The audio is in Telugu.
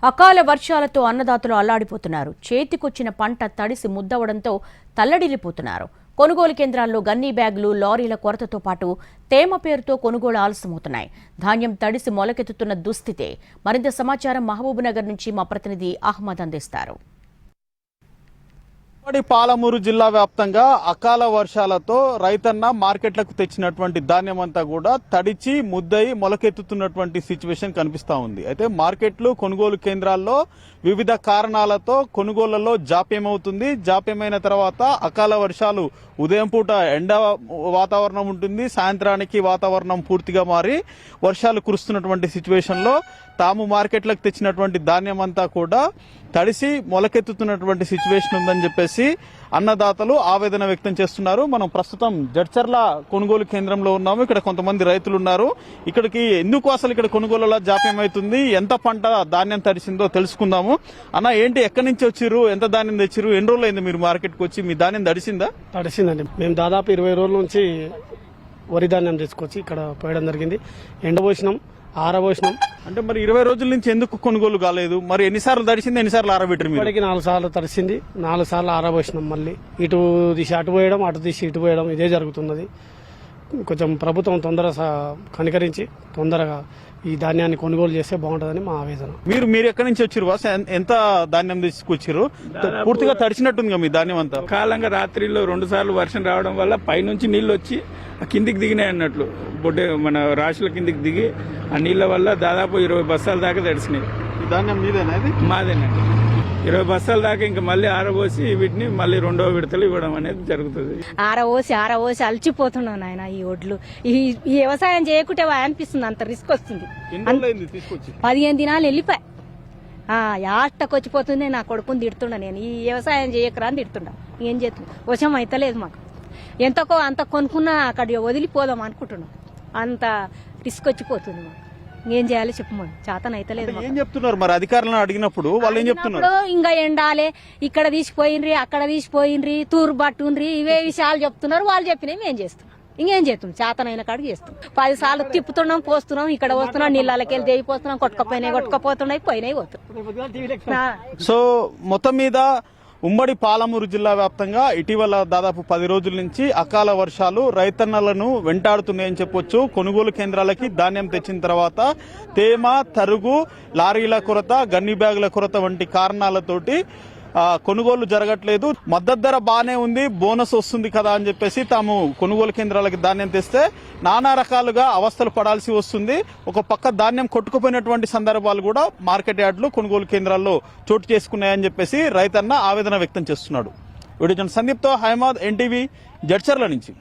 అకాల వర్షాలతో అన్నదాతలు అల్లాడిపోతున్నారు. చేతికొచ్చిన పంట తడిసి ముద్దవడంతో తల్లడిల్లిపోతున్నారు. కొనుగోలు కేంద్రాల్లో గన్నీ బ్యాగులు, లారీల కొరతతో పాటు తేమ పేరుతో కొనుగోలు ఆలస్యమవుతున్నాయి. ధాన్యం తడిసి మొలకెత్తుతున్న దుస్థితే. మరింత సమాచారం మహబూబ్నగర్ నుంచి మా ప్రతినిధి అహ్మద్ అందిస్తారు. పాలమూరు జిల్లా వ్యాప్తంగా అకాల వర్షాలతో రైతన్న మార్కెట్లకు తెచ్చినటువంటి ధాన్యం అంతా కూడా తడిచి ముద్దయి మొలకెత్తుతున్నటువంటి సిచ్యువేషన్ కనిపిస్తా ఉంది. అయితే మార్కెట్లు, కొనుగోలు కేంద్రాల్లో వివిధ కారణాలతో కొనుగోళ్లలో జాప్యమవుతుంది. జాప్యమైన తర్వాత అకాల వర్షాలు ఉదయం పూట ఎండ వాతావరణం ఉంటుంది, సాయంత్రానికి వాతావరణం పూర్తిగా మారి వర్షాలు కురుస్తున్నటువంటి సిచ్యువేషన్ లో తాము మార్కెట్లకు తెచ్చినటువంటి ధాన్యం అంతా కూడా తడిసి మొలకెత్తుతున్నటువంటి సిచ్యువేషన్ ఉందని చెప్పేసి అన్నదాతలు ఆవేదన వ్యక్తం చేస్తున్నారు. మనం ప్రస్తుతం జడ్చర్ల కొనుగోలు కేంద్రంలో ఉన్నాము. ఇక్కడ కొంతమంది రైతులు ఉన్నారు. ఇక్కడికి ఎందుకు అసలు ఇక్కడ కొనుగోలులో జాప్యం అవుతుంది, ఎంత పంట ధాన్యం తడిసిందో తెలుసుకుందాము. అన్న, ఏంటి, ఎక్కడి నుంచి వచ్చిర్రు, ఎంత ధాన్యం తెచ్చిర్రు, ఎన్ని రోజులు అయింది మీరు మార్కెట్కి వచ్చి? మీ ధాన్యం తడిసిందా? తడిసిందండి. మేము దాదాపు 20 రోజుల నుంచి వరి ధాన్యం తీసుకొచ్చి ఇక్కడ పోయడం జరిగింది. ఎండబోసినాం, ఆరబోసినాం. అంటే మరి 20 రోజుల నుంచి ఎందుకు కొనుగోలు కాలేదు? మరి ఎన్నిసార్లు తడిసింది, ఎన్నిసార్లు ఆరబెట్టారు? ఇప్పటికి 4 సార్లు తడిసింది, 4 సార్లు ఆరబోసినాం. మళ్ళీ ఇటు తీసి అటు పోయడం, అటు తీసి ఇటు పోయడం, ఇదే జరుగుతున్నది. కొంచెం ప్రభుత్వం తొందరగా కనికరించి తొందరగా ఈ ధాన్యాన్ని కొనుగోలు చేస్తే బాగుంటుందని మా ఆవేదన. మీరు ఎక్కడి నుంచి వచ్చారు? ఎంత ధాన్యం తీసుకొచ్చారు? పూర్తిగా తడిచినట్టుంది మీ ధాన్యం అంతా. కాలంగా రాత్రిలో 2 సార్లు వర్షం రావడం వల్ల పైనుంచి నీళ్లు వచ్చి కిందికి దిగినాయి అన్నట్లు. బొడ్డే మన రాశుల కిందికి దిగి ఆ నీళ్ల వల్ల దాదాపు 20 బస్తాల దాకా తడిసినాయి. ఈ ధాన్యం మీదేనా? మాదేనండి. 20 బస్తాల దాకా ఇంకా మళ్ళీ ఆరబోసి వీటిని మళ్ళీ 2వ విడతలు ఇవ్వడం అనేది జరుగుతుంది. ఆరబోసి అలచిపోతున్నాను ఆయన. ఈ ఒడ్లు ఈ వ్యవసాయం చేయకుంటే అనిపిస్తుంది, అంత రిస్క్ వస్తుంది. 15 దినాలు వెళ్ళిపోయి యాష్టకు వచ్చిపోతుంది. నా కొడుకుని తిడుతున్నా, నేను ఈ వ్యవసాయం చేయకరా అని తిడుతున్నా. ఏం చేస్తున్నా, వశం అయితలేదు మాకు. ఎంతకో అంత కొనుక్కున్నా అక్కడ వదిలిపోదాం అనుకుంటున్నాం. అంత రిస్క్ వచ్చిపోతుంది మాకు. ఏం చేయాలి చెప్పమని చేతన అయితలేదు. ఏం చెప్తున్నారు మరి అధికారులను అడిగినప్పుడు? వాళ్ళు ఏం చెప్తున్నారు? ఇంకా ఎండాలే, ఇక్కడ తీసిపోయినరి, అక్కడ తీసిపోయినరి, తూరు పట్టుండ్రి, ఇవే విషయాలు చెప్తున్నారు. వాళ్ళు చెప్పినవి ఏం చేస్తున్నాం? ఇంకేం చేస్తున్నాం? చేతనైన కాడికి చేస్తున్నాం. 10 సార్లు తిప్పుతున్నాం, పోస్తున్నాం, ఇక్కడ వస్తున్నాం, నీళ్ళకి వెళ్ళి దిగిపోతున్నాం. కొట్టుకపోతున్నాయి, పోయినాయి పోతున్నాం. సో మొత్తం మీద ఉమ్మడి పాలమూరు జిల్లా వ్యాప్తంగా ఇటీవల దాదాపు 10 రోజుల నుంచి అకాల వర్షాలు రైతన్నలను వెంటాడుతున్నాయని చెప్పొచ్చు. కొనుగోలు కేంద్రాలకి ధాన్యం తెచ్చిన తర్వాత తేమ, తరుగు, లారీల కొరత, గన్ని బ్యాగుల కొరత వంటి కారణాలతోటి కొనుగోలు జరగట్లేదు. మద్దతు ధర బానే ఉంది, బోనస్ వస్తుంది కదా అని చెప్పేసి తాము కొనుగోలు కేంద్రాలకి ధాన్యం తెస్తే నానా రకాలుగా అవస్థలు పడాల్సి వస్తుంది. ఒక పక్క ధాన్యం కొట్టుకుపోయినటువంటి సందర్భాలు కూడా మార్కెట్ యార్డులు, కొనుగోలు కేంద్రాల్లో చోటు చేసుకున్నాయని చెప్పేసి రైతన్న ఆవేదన వ్యక్తం చేస్తున్నాడు. వీడియో సందీప్తో హైమాద్, ఎన్టీవీ, జడ్చర్ల నుంచి.